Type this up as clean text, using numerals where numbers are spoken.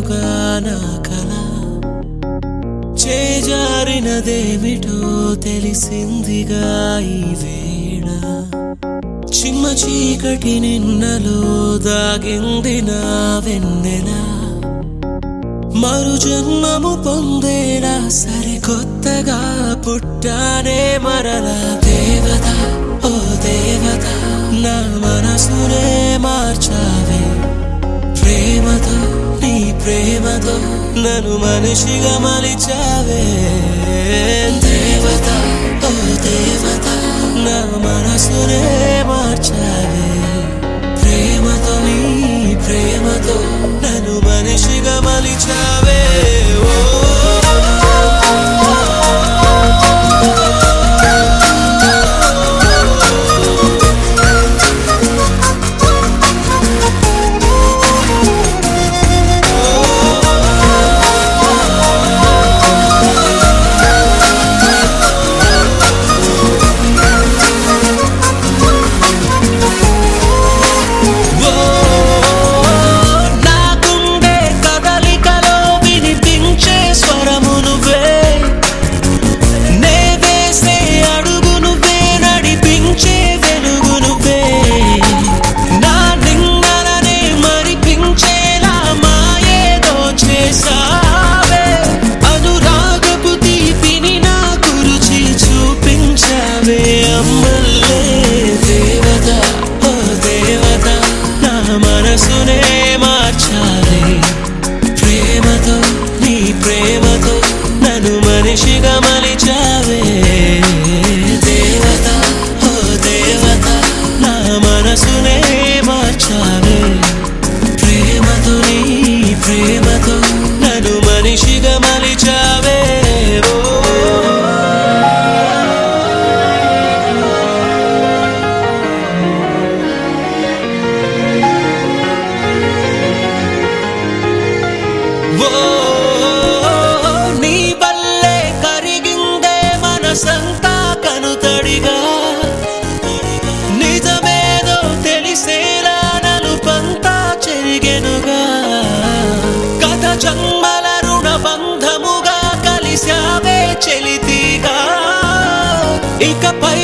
చెరిగెనుగా నా కల చేజారినదేమిటో తెలిసిందిగా ఈ వేళ చిమ్మ చీకటి నిన్నలో దాగింది నా వెన్నెల మరు జన్మము పొందేలా సరికొత్తగా పుట్టానే మరలా దేవత ఓ దేవత నా మనసునే మార్చావే ప్రేమతో నీ ప్రేమతో నన్ను మనిషిగా మలిచావే దేవత ఓ దేవత నా మనసునే మార్చావే ప్రేమతో నీ ప్రేమతో నన్ను మనిషిగా మలిచావే మనసునే మార్చాలి ప్రేమతో నీ ప్రేమతో నన్ను మనిషిగా మలిచావే దేవత ఓ దేవత నా మనసునే మార్చాలి ప్రేమతో నీ ప్రేమతో నన్ను మనిషిగా మలిచావే నీ వల్లే కరిగిందే మనసంతా కనుతడిగా నిజమేదో తెలిసేలా నలుపంతా చెరిగెనుగా గత జన్మల రుణ బంధముగా కలిశావే చెలితిగా ఇకపై